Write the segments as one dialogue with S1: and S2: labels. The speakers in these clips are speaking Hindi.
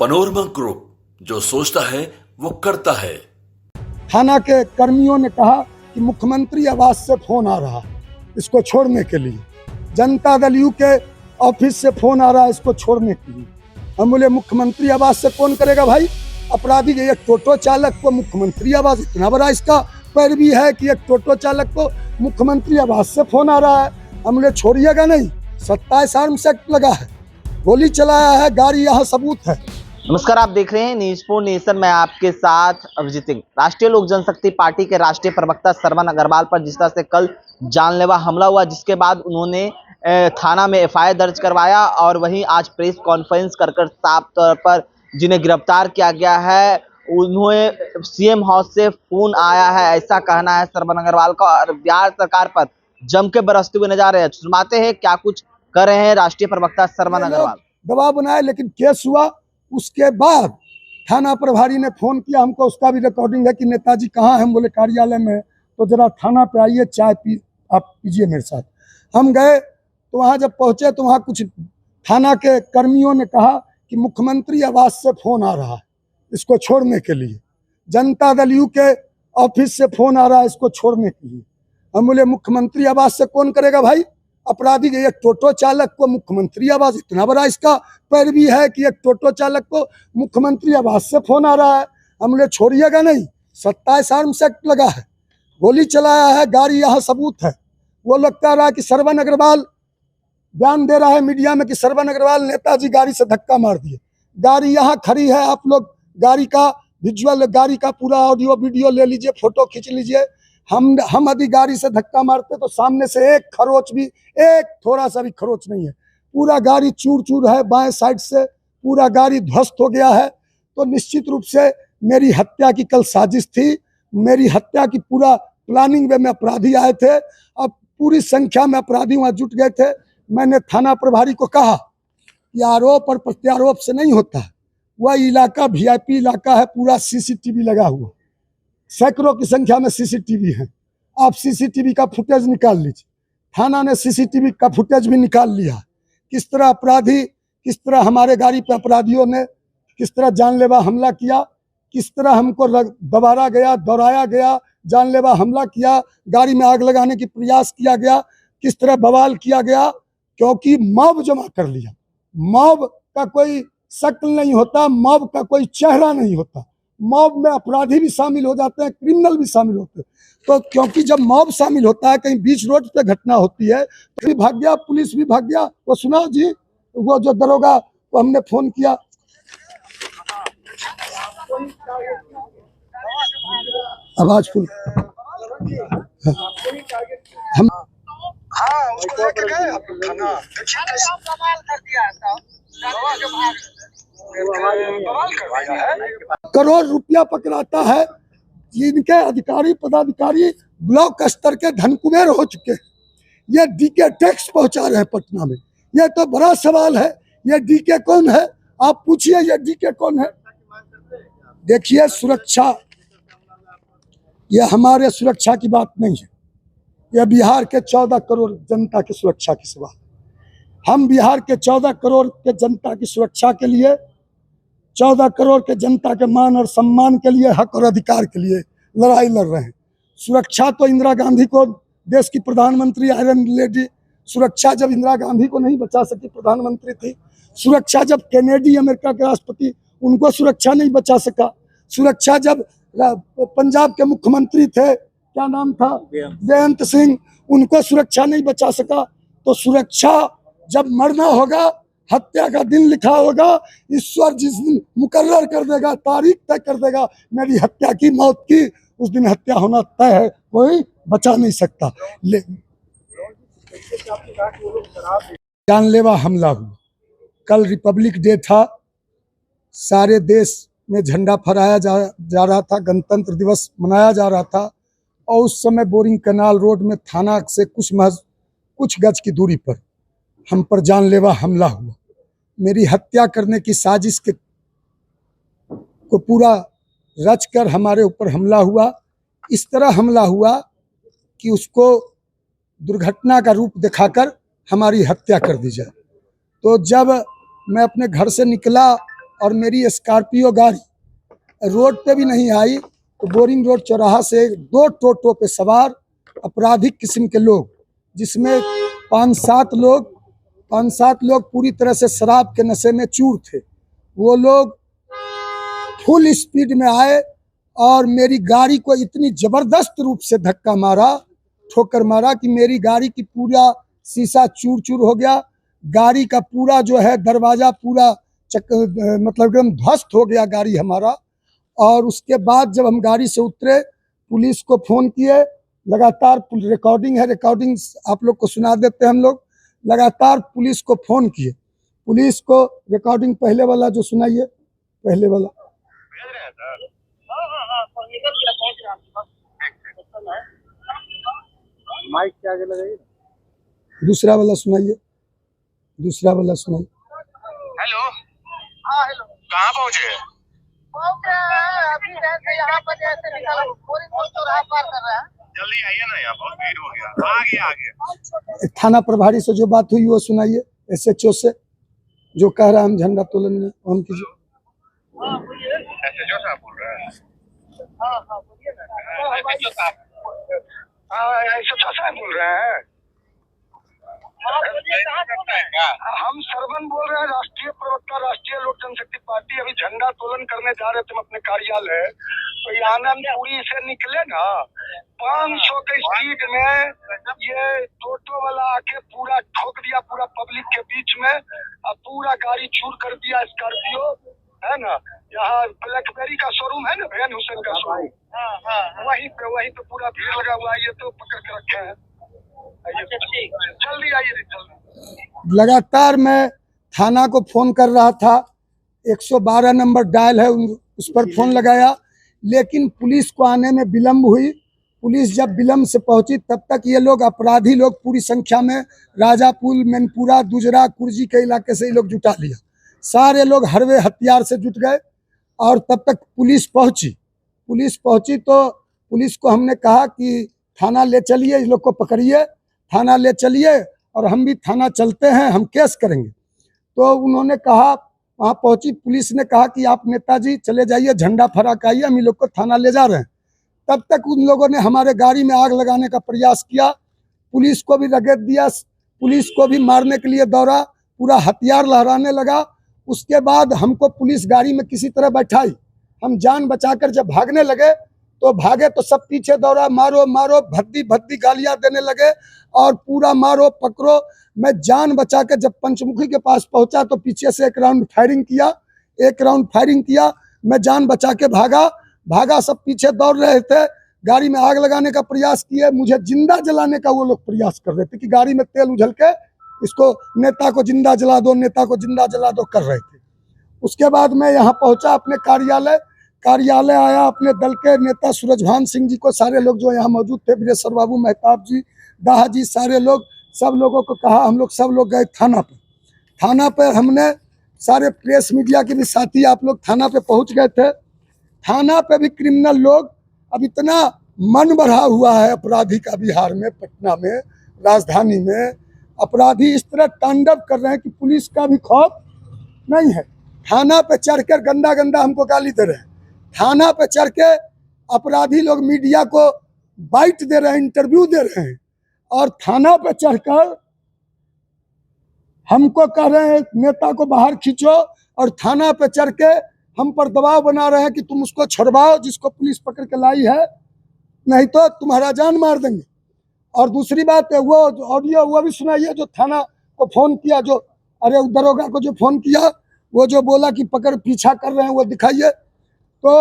S1: पनोरमा ग्रुप, जो सोचता है वो करता है।
S2: थाना के कर्मियों ने कहा कि मुख्यमंत्री आवास से फोन आ रहा है इसको छोड़ने के लिए। जनता दल यू के ऑफिस से फोन आ रहा है इसको छोड़ने के लिए। हम बोले मुख्यमंत्री आवास से कौन करेगा भाई? अपराधी के एक टोटो चालक को मुख्यमंत्री आवास, इतना बड़ा इसका पैरवी है कि एक टोटो चालक को मुख्यमंत्री आवास से फोन आ रहा है। हम बोले छोड़िएगा नहीं, 27 आर्म्स एक्ट लगा है, गोली चलाया है, गाड़ी यहाँ सबूत है।
S3: नमस्कार, आप देख रहे हैं न्यूज़ फॉर नेशन। मैं आपके साथ अभिजीत सिंह। राष्ट्रीय लोक जनशक्ति पार्टी के राष्ट्रीय प्रवक्ता श्रवण अग्रवाल पर जिस तरह से कल जानलेवा हमला हुआ, जिसके बाद उन्होंने थाना में एफआईआर दर्ज करवाया और वहीं आज प्रेस कॉन्फ्रेंस कर साफ तौर पर जिन्हें गिरफ्तार किया गया है उन्हें सीएम हाउस से फोन आया है, ऐसा कहना है श्रवण अग्रवाल का। और बिहार सरकार पर जम के बरसते हुए नजर आ रहे हैं। सुनवाते हैं क्या कुछ कर रहे हैं राष्ट्रीय प्रवक्ता श्रवण अग्रवाल।
S2: दबाव बनाए लेकिन केस हुआ, उसके बाद थाना प्रभारी ने फोन किया हमको, उसका भी रिकॉर्डिंग है कि नेताजी कहाँ है। हम बोले कार्यालय में, तो जरा थाना पे आइए, चाय पी आप पीजिए मेरे साथ। हम गए तो वहाँ जब पहुँचे तो वहाँ कुछ थाना के कर्मियों ने कहा कि मुख्यमंत्री आवास से फोन आ रहा है इसको छोड़ने के लिए। जनता दल यू के ऑफिस से फोन आ रहा है इसको छोड़ने के लिए। हम बोले मुख्यमंत्री आवास से कौन करेगा भाई? अपराधी के एक टोटो चालक को मुख्यमंत्री आवास, इतना बड़ा इसका पैरवी है कि एक टोटो चालक को मुख्यमंत्री आवास से फोन आ रहा है। हम बोले छोड़िएगा नहीं, 27 आर्म्स एक्ट लगा है, गोली चलाया है, गाड़ी यहाँ सबूत है। वो लोग कह रहा है कि श्रवण अग्रवाल बयान दे रहा है मीडिया में कि श्रवण अग्रवाल नेताजी गाड़ी से धक्का मार दिए। गाड़ी यहाँ खड़ी है, आप लोग गाड़ी का विजुअल, गाड़ी का पूरा ऑडियो वीडियो ले लीजिए, फोटो खींच लीजिए। हम यदि गाड़ी से धक्का मारते तो सामने से एक खरोच भी, एक थोड़ा सा भी खरोच नहीं है, पूरा गाड़ी चूर चूर है, बाएं साइड से पूरा गाड़ी ध्वस्त हो गया है। तो निश्चित रूप से मेरी हत्या की कल साजिश थी, मेरी हत्या की पूरा प्लानिंग में अपराधी आए थे। अब पूरी संख्या में अपराधी वहाँ जुट गए थे। मैंने थाना प्रभारी को कहा कि आरोप और प्रत्यारोप से नहीं होता है, वह इलाका वीआईपी इलाका है, पूरा सीसीटीवी लगा हुआ, सैकड़ों की संख्या में सीसीटीवी है। आप सीसीटीवी का फुटेज निकाल लीजिए। थाना ने सीसीटीवी का फुटेज भी निकाल लिया, किस तरह अपराधी, किस तरह हमारे गाड़ी पे अपराधियों ने किस तरह जानलेवा हमला किया, किस तरह हमको दबारा गया, दौड़ाया गया, जानलेवा हमला किया, गाड़ी में आग लगाने की प्रयास किया गया, किस तरह बवाल किया गया, क्योंकि मॉब जमा कर लिया। मॉब का कोई शक्ल नहीं होता, मॉब का कोई चेहरा नहीं होता। मॉब में अपराधी भी शामिल हो जाते हैं, क्रिमिनल भी शामिल होते हैं। तो क्योंकि जब मॉब शामिल होता है, कहीं बीच रोड पे घटना होती है, तो भी भाग गया, पुलिस भी भाग गया। वो सुनाओ जी, वो जो दरोगा को हमने फोन किया, आवाज फुल, हम
S4: उसको लेके गए थाना,
S2: करोड़ रुपया पकड़ाता है। जिनके अधिकारी पदाधिकारी ब्लॉक स्तर के धनकुबेर हो चुके हैं, ये डीके टैक्स पहुंचा रहे हैं पटना में। ये तो बड़ा सवाल है, ये डीके कौन है? आप पूछिए ये डीके कौन है। देखिए, सुरक्षा, ये हमारे सुरक्षा की बात नहीं है, यह बिहार के 14 करोड़ जनता की सुरक्षा की सवाल। हम बिहार के 14 करोड़ के जनता की सुरक्षा के लिए, 14 करोड़ के जनता के मान और सम्मान के लिए, हक और अधिकार के लिए लड़ाई लड़ रहे हैं। सुरक्षा तो इंदिरा गांधी को, देश की प्रधानमंत्री आयरन लेडी, सुरक्षा जब इंदिरा गांधी को नहीं बचा सकी, प्रधानमंत्री थी। सुरक्षा जब केनेडी अमेरिका के राष्ट्रपति, उनको सुरक्षा नहीं बचा सका। सुरक्षा जब पंजाब के मुख्यमंत्री थे, क्या नाम था, बेअंत सिंह, उनको सुरक्षा नहीं बचा सका। तो सुरक्षा जब मरना होगा, हत्या का दिन लिखा होगा, ईश्वर जिस दिन मुकर्रर कर देगा, तारीख तय कर देगा मेरी हत्या की, मौत की, उस दिन हत्या होना तय है, कोई बचा नहीं सकता। जानलेवा हमला हुआ, कल रिपब्लिक डे था, सारे देश में झंडा फहराया जा रहा था, गणतंत्र दिवस मनाया जा रहा था। और उस समय बोरिंग कैनाल रोड में थाना से कुछ गज की दूरी पर हम पर जानलेवा हमला हुआ। मेरी हत्या करने की साजिश को पूरा रचकर हमारे ऊपर हमला हुआ। इस तरह हमला हुआ कि उसको दुर्घटना का रूप दिखाकर हमारी हत्या कर दी जाए। तो जब मैं अपने घर से निकला और मेरी स्कॉर्पियो गाड़ी रोड पे भी नहीं आई, तो बोरिंग रोड चौराहा से 2 टोटो पे सवार आपराधिक किस्म के लोग, जिसमें 5-7 लोग पूरी तरह से शराब के नशे में चूर थे, वो लोग फुल स्पीड में आए और मेरी गाड़ी को इतनी जबरदस्त रूप से धक्का मारा, ठोकर मारा कि मेरी गाड़ी की पूरा शीशा चूर चूर हो गया। गाड़ी का पूरा जो है दरवाजा पूरा मतलब एकदम ध्वस्त हो गया गाड़ी हमारा। और उसके बाद जब हम गाड़ी से उतरे, पुलिस को फोन किए, लगातार रिकॉर्डिंग है, रिकॉर्डिंग आप लोग को सुना देते हैं हम लोग। लगातार पुलिस को फोन किए, पुलिस को रिकॉर्डिंग पहले वाला जो सुनाइए, पहले वाला
S4: माइक के आगे लगाइए।
S2: दूसरा वाला सुनाइए, दूसरा वाला सुनाइए।
S4: हेलो। हाँ हेलो। कहाँ पहुँचे? अभी जैसे यहाँ पर जैसे निकला पूरी रोड चौराहा पार कर रहा है। जल्दी आइए ना, यहाँ बहुत भीड़ हो गया। आगे
S2: थाना प्रभारी से जो बात हुई वो सुनाइए, SHO से जो कह रहा है हम झंडा तोलन में ऑन कीजिए।
S4: SHO साहब बोल रहे हैं? हाँ बोलिए ना। SHO साहब बोल रहे हैं? हम सरवन बोल रहे हैं, राष्ट्रीय प्रवक्ता राष्ट्रीय लोक जनशक्ति पार्टी। अभी झंडा तोलन करने जा रहे थे हम अपने कार्यालय, तो यहाँ हम पूरी से निकले ना, 500 के स्पीड में ये टोटो वाला आके पूरा ठोक दिया पूरा पब्लिक के बीच में, और पूरा गाड़ी चूर कर दिया। स्कॉर्पियो है ना, यहाँ ब्लैकबेरी का शोरूम है ना, भैन हुसैन का शोरूम, वहीं पे पूरा भीड़ लगा हुआ है। ये तो पकड़ के रखे हैं। जल्दी आइए, जल्दी।
S2: लगातार मैं थाना को फोन कर रहा था, 112 नंबर डायल है, उस पर फोन लगाया, लेकिन पुलिस को आने में विलम्ब हुई। पुलिस जब विलम्ब से पहुंची तब तक ये लोग अपराधी लोग पूरी संख्या में राजापुल, मैनपुरा, दुजरा, कुर्जी के इलाके से ये लोग जुटा लिया। सारे लोग हरवे हथियार से जुट गए और तब तक पुलिस पहुंची। तो पुलिस को हमने कहा कि थाना ले चलिए, इस लोग को पकड़िए, थाना ले चलिए और हम भी थाना चलते हैं, हम केस करेंगे। तो उन्होंने कहा, वहाँ पहुंची पुलिस ने कहा कि आप नेताजी चले जाइए, झंडा फहरा के आइए, हम इन लोग को थाना ले जा रहे हैं। तब तक उन लोगों ने हमारे गाड़ी में आग लगाने का प्रयास किया, पुलिस को भी रगड़ दिया, पुलिस को भी मारने के लिए दौड़ा, पूरा हथियार लहराने लगा। उसके बाद हमको पुलिस गाड़ी में किसी तरह बैठाई, हम जान बचाकर जब भागने लगे तो भागे तो सब पीछे दौड़ा, मारो मारो, भद्दी गालियां देने लगे और पूरा मारो पकड़ो। मैं जान बचा के जब पंचमुखी के पास पहुंचा तो पीछे से एक राउंड फायरिंग किया, मैं जान बचा के भागा, सब पीछे दौड़ रहे थे, गाड़ी में आग लगाने का प्रयास किए, मुझे जिंदा जलाने का वो लोग प्रयास कर रहे थे कि गाड़ी में तेल उझल के इसको नेता को जिंदा जला दो कर रहे थे। उसके बाद मैं यहाँ पहुंचा अपने कार्यालय आया, अपने दल के नेता सूरजभान सिंह जी को, सारे लोग जो यहाँ मौजूद थे, वीरेश्वर बाबू, महताब जी, दाहा जी, सारे लोग, सब लोगों को कहा, हम लोग सब लोग गए थाना पे हमने सारे प्रेस मीडिया के भी साथी आप लोग थाना पे पहुंच गए थे। थाना पे भी क्रिमिनल लोग, अब इतना मन बढ़ा हुआ है अपराधी का बिहार में, पटना में, राजधानी में अपराधी इस तरह तांडव कर रहे हैं कि पुलिस का भी खौफ नहीं है। थाना पे चढ़कर गंदा हमको गाली दे रहे हैं, थाना पे चढ़ के अपराधी लोग मीडिया को बाइट दे रहे हैं, इंटरव्यू दे रहे हैं, और थाना पे चढ़कर हमको कह रहे हैं नेता को बाहर खींचो, और थाना पे चढ़ के हम पर दबाव बना रहे हैं कि तुम उसको छुड़वाओ जिसको पुलिस पकड़ के लाई है, नहीं तो तुम्हारा जान मार देंगे। और दूसरी बात है, वो ऑडियो वो भी सुनाइए जो थाना को फोन किया, जो अरे दरोगा को जो फोन किया, वो जो बोला कि पकड़ पीछा कर रहे हैं, वो दिखाइए। तो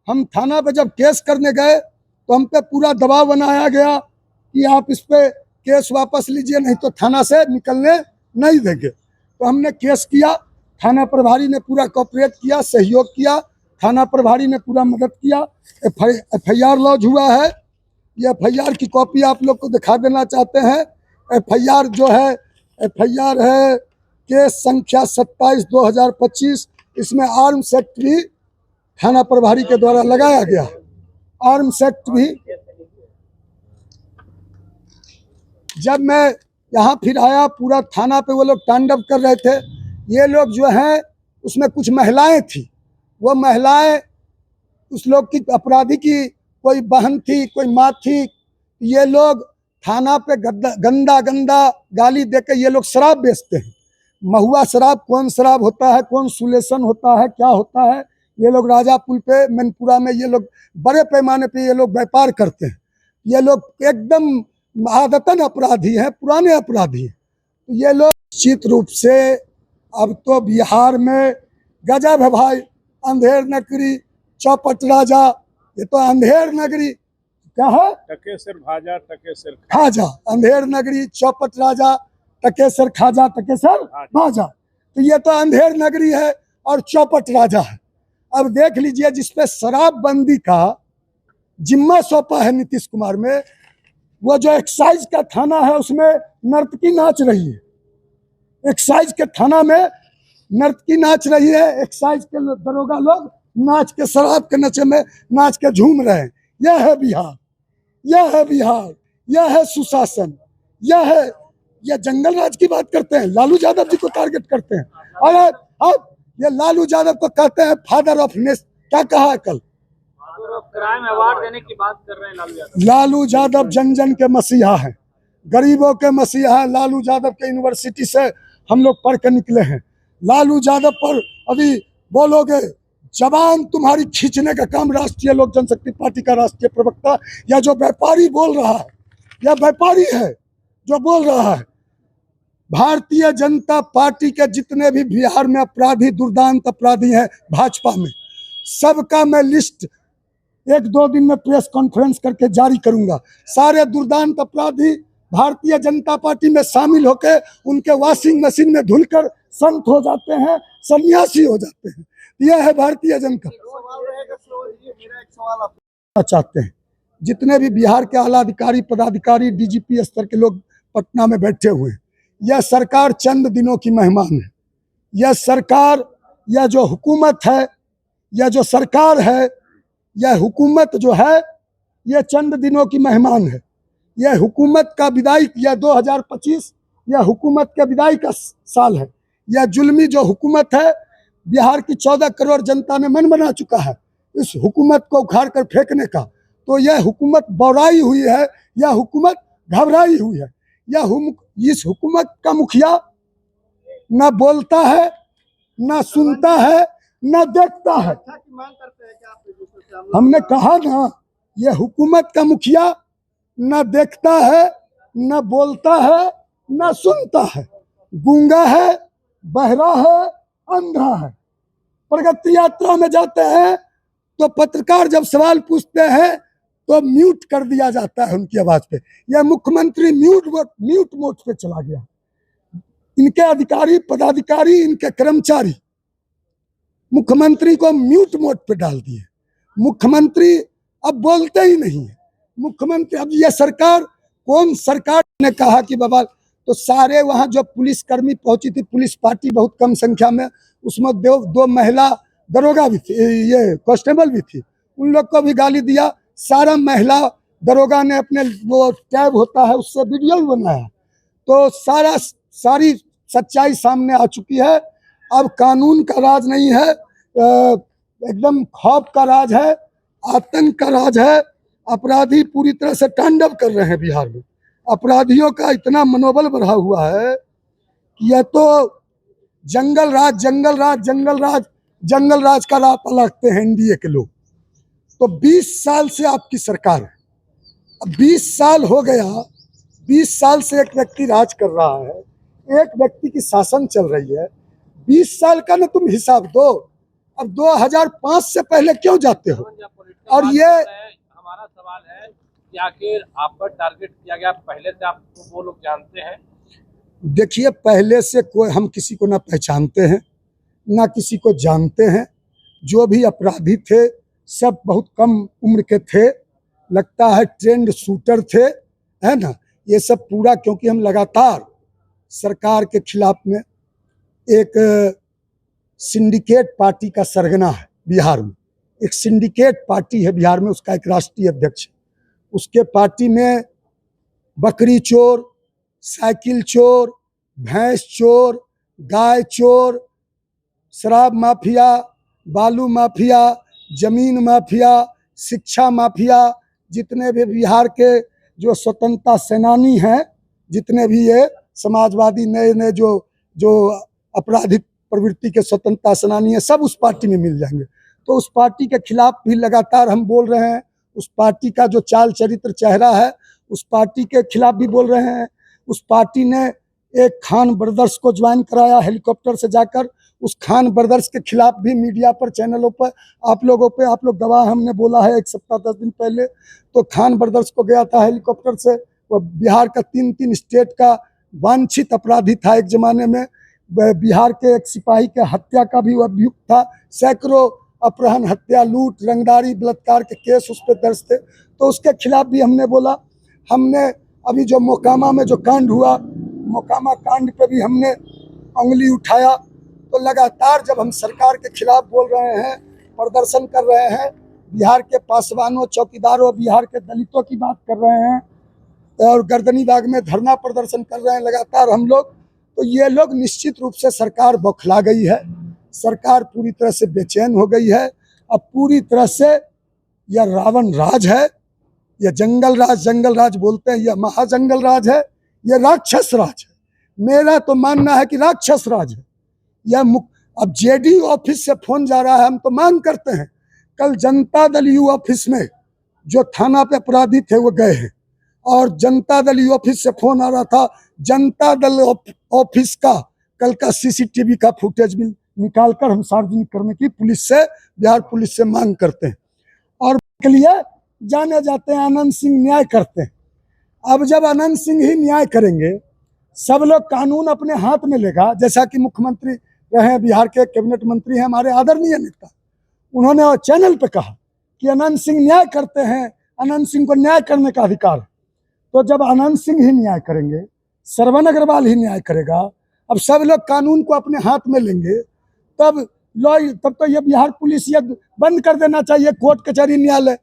S2: हम थाना पे जब केस करने गए तो हम पे पूरा दबाव बनाया गया कि आप इस पे केस वापस लीजिए, नहीं तो थाना से निकलने नहीं देंगे। तो हमने केस किया, थाना प्रभारी ने पूरा कोऑपरेट किया, सहयोग किया, थाना प्रभारी ने पूरा मदद किया। FIR लॉन्च हुआ है, ये FIR की कॉपी आप लोग को दिखा देना चाहते हैं। FIR जो है, FIR है केस संख्या 27/2025, इसमें आर्म्स एक्ट भी थाना प्रभारी के द्वारा लगाया गया, आर्म्स एक्ट भी। जब मैं यहाँ फिर आया, पूरा थाना पे वो लोग तांडव कर रहे थे। ये लोग जो हैं उसमें कुछ महिलाएं थी। वो महिलाएं उस लोग की, अपराधी की कोई बहन थी, कोई माँ थी। ये लोग थाना पे गंदा गंदा गाली देकर ये लोग शराब बेचते हैं। महुआ शराब, कौन शराब होता है, कौन सुलेशन होता है, क्या होता है, ये लोग राजा पुल पे, मैनपुरा में ये लोग बड़े पैमाने पे ये लोग व्यापार करते हैं। ये लोग एकदम आदतन अपराधी हैं, पुराने अपराधी हैं। तो ये लोग निश्चित रूप से अब तो बिहार में गजब है भाई। अंधेर नगरी, चौपट राजा, ये तो अंधेर नगरी क्या है,
S5: टकेसर भाजा टकेसर
S2: खाजा। अंधेर नगरी, चौपट राजा, टकेसर खाजा, टकेसर भाजा। तो ये तो अंधेर नगरी है और चौपट राजा है। अब देख लीजिए, जिसपे शराबबंदी का जिम्मा सौंपा है नीतीश कुमार में, वो जो एक्साइज का थाना है उसमें नर्तकी नाच रही है। एक्साइज के थाना में नर्तकी नाच रही है। एक्साइज के दरोगा लोग नाच के, शराब के नशे में नाच के झूम रहे हैं। यह है बिहार, यह है बिहार, यह है सुशासन, यह जंगल राज की बात करते हैं। लालू यादव जी को टारगेट करते हैं। और अब ये लालू यादव को कहते हैं फादर ऑफ नेशन। क्या कहा है कल?
S5: क्राइम अवार्ड देने की बात कर रहे हैं लालू यादव।
S2: लालू यादव जन जन के मसीहा हैं, गरीबों के मसीहा हैं। लालू यादव के यूनिवर्सिटी से हम लोग पढ़ के निकले हैं। लालू यादव पर अभी बोलोगे, जबान तुम्हारी खींचने का काम राष्ट्रीय लोक जनशक्ति पार्टी का राष्ट्रीय प्रवक्ता या जो व्यापारी बोल रहा है, या व्यापारी है जो बोल रहा है। भारतीय जनता पार्टी के जितने भी बिहार में अपराधी, दुर्दांत अपराधी हैं भाजपा में, सबका मैं लिस्ट 1-2 दिन में प्रेस कॉन्फ्रेंस करके जारी करूंगा। सारे दुर्दांत अपराधी भारतीय जनता पार्टी में शामिल होकर उनके वॉशिंग मशीन में धुलकर संत हो जाते हैं, सन्यासी हो जाते हैं। यह है भारतीय जनता। चाहते हैं जितने भी बिहार के आला अधिकारी, पदाधिकारी, डीजीपी स्तर के लोग पटना में बैठे हुए हैं, यह सरकार चंद दिनों की मेहमान है। यह सरकार, यह जो हुकूमत है, यह जो सरकार है, यह हुकूमत जो है, यह चंद दिनों की मेहमान है। यह हुकूमत का विदाई, यह 2025 यह हुकूमत के विदाई का साल है। यह जुल्मी जो हुकूमत है, बिहार की 14 करोड़ जनता ने मन बना चुका है इस हुकूमत को उखाड़ कर फेंकने का। तो यह हुकूमत बौराई हुई है, यह हुकूमत घबराई हुई है। इस हुकूमत का मुखिया न बोलता है, न सुनता है, न देखता है। हमने कहा ना, यह हुकूमत का मुखिया न देखता है, न बोलता है, न सुनता है। गूंगा है, बहरा है, अंधा है। प्रगति यात्रा में जाते हैं तो पत्रकार जब सवाल पूछते हैं तो म्यूट कर दिया जाता है उनकी आवाज पे। यह मुख्यमंत्री म्यूट मोड पे चला गया। इनके अधिकारी, पदाधिकारी, इनके कर्मचारी मुख्यमंत्री को म्यूट मोड पे डाल दिए। मुख्यमंत्री अब बोलते ही नहीं है। मुख्यमंत्री, अब यह सरकार, कौन सरकार ने कहा कि बाबा, तो सारे वहां जो पुलिसकर्मी पहुंची थी, पुलिस पार्टी बहुत कम संख्या में, उसमें 2 महिला दरोगा भी थी, ये कांस्टेबल भी थी, उन लोग को भी गाली दिया। सारा महिला दरोगा ने अपने वो टैब होता है उससे वीडियो भी बनाया। तो सारी सच्चाई सामने आ चुकी है। अब कानून का राज नहीं है, एकदम खौफ का राज है, आतंक का राज है। अपराधी पूरी तरह से तांडव कर रहे हैं बिहार में। अपराधियों का इतना मनोबल बढ़ा हुआ है कि यह तो जंगल राज का रात लगते हैं एनडीए के लोग। तो 20 साल से आपकी सरकार है, अब 20 साल हो गया, 20 साल से एक व्यक्ति राज कर रहा है, एक व्यक्ति की शासन चल रही है। 20 साल का ना तुम हिसाब दो। अब 2005 से पहले क्यों जाते हो? और ये
S5: हमारा सवाल है कि आखिर आप पर टारगेट किया गया, पहले से आप वो लोग जानते हैं?
S2: देखिए, पहले से कोई, हम किसी को ना पहचानते हैं ना किसी को जानते हैं। जो भी अपराधी थे सब बहुत कम उम्र के थे, लगता है ट्रेंड शूटर थे, है ना। ये सब पूरा क्योंकि हम लगातार सरकार के खिलाफ में एक सिंडिकेट पार्टी का सरगना है बिहार में। एक सिंडिकेट पार्टी है बिहार में, उसका एक राष्ट्रीय अध्यक्ष है। उसके पार्टी में बकरी चोर, साइकिल चोर, भैंस चोर, गाय चोर, शराब माफिया, बालू माफिया, जमीन माफिया, शिक्षा माफिया, जितने भी बिहार के जो स्वतंत्रता सेनानी हैं, जितने भी ये समाजवादी नए नए जो जो आपराधिक प्रवृत्ति के स्वतंत्रता सेनानी हैं, सब उस पार्टी में मिल जाएंगे। तो उस पार्टी के खिलाफ भी लगातार हम बोल रहे हैं। उस पार्टी का जो चाल चरित्र चेहरा है, उस पार्टी के खिलाफ भी बोल रहे हैं। उस पार्टी ने एक खान ब्रदर्स को ज्वाइन कराया हेलीकॉप्टर से जाकर। उस खान ब्रदर्स के खिलाफ भी मीडिया पर, चैनलों पर, आप लोग गवाह, हमने बोला है 1 सप्ताह 10 दिन पहले। तो खान ब्रदर्स को गया था हेलीकॉप्टर से, वो बिहार का 3 स्टेट का वांछित अपराधी था एक जमाने में। बिहार के एक सिपाही के हत्या का भी वो अभियुक्त था। सैकड़ों अपहरण, हत्या, लूट, रंगदारी, बलात्कार के केस उस पर दर्ज थे। तो उसके खिलाफ भी हमने बोला। हमने अभी जो मोकामा में जो कांड हुआ, मोकामा कांड पे भी हमने उंगली उठाया। तो लगातार जब हम सरकार के खिलाफ बोल रहे हैं, प्रदर्शन कर रहे हैं, बिहार के पासवानों, चौकीदारों, बिहार के दलितों की बात कर रहे हैं और गर्दनी बाग में धरना प्रदर्शन कर रहे हैं लगातार हम लोग, तो ये लोग निश्चित रूप से सरकार बौखला गई है। सरकार पूरी तरह से बेचैन हो गई है। अब पूरी तरह से यह रावण राज है, यह जंगल राज बोलते हैं, यह महाजंगल राज है, यह राक्षस राज है। मेरा तो मानना है कि राक्षस राज है यह। अब जेडीयू ऑफिस से फोन जा रहा है, हम तो मांग करते हैं। कल जनता दल यू ऑफिस में जो थाना पे अपराधी थे वो गए हैं, और जनता दल यू ऑफिस से फोन आ रहा था। जनता दल ऑफिस का कल का सीसीटीवी का फुटेज भी निकालकर हम सार्वजनिक करने की पुलिस से, बिहार पुलिस से मांग करते हैं। और के लिए जाने जाते हैं आनंद सिंह न्याय करते हैं। अब जब आनंद सिंह ही न्याय करेंगे, सब लोग कानून अपने हाथ में लेगा। जैसा कि मुख्यमंत्री रहे, बिहार के कैबिनेट मंत्री हैं हमारे आदरणीय नेता, उन्होंने चैनल पे कहा कि आनंद सिंह न्याय करते हैं, आनंद सिंह को न्याय करने का अधिकार है। तो जब आनंद सिंह ही न्याय करेंगे, श्रवण अग्रवाल ही न्याय करेगा, अब सब लोग कानून को अपने हाथ में लेंगे, तब तो ये बिहार पुलिस ये बंद कर देना चाहिए, कोर्ट कचहरी न्यायालय।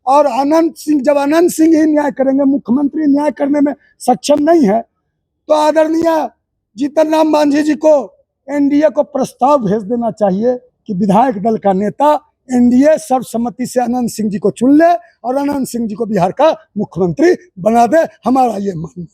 S2: और जब आनंद सिंह ही न्याय करेंगे, मुख्यमंत्री न्याय करने में सक्षम नहीं है, तो आदरणीय जीतन राम मांझी जी को एनडीए को प्रस्ताव भेज देना चाहिए कि विधायक दल का नेता एनडीए सर्वसम्मति से आनंद सिंह जी को चुन ले और आनंद सिंह जी को बिहार का मुख्यमंत्री बना दे। हमारा ये मानना है।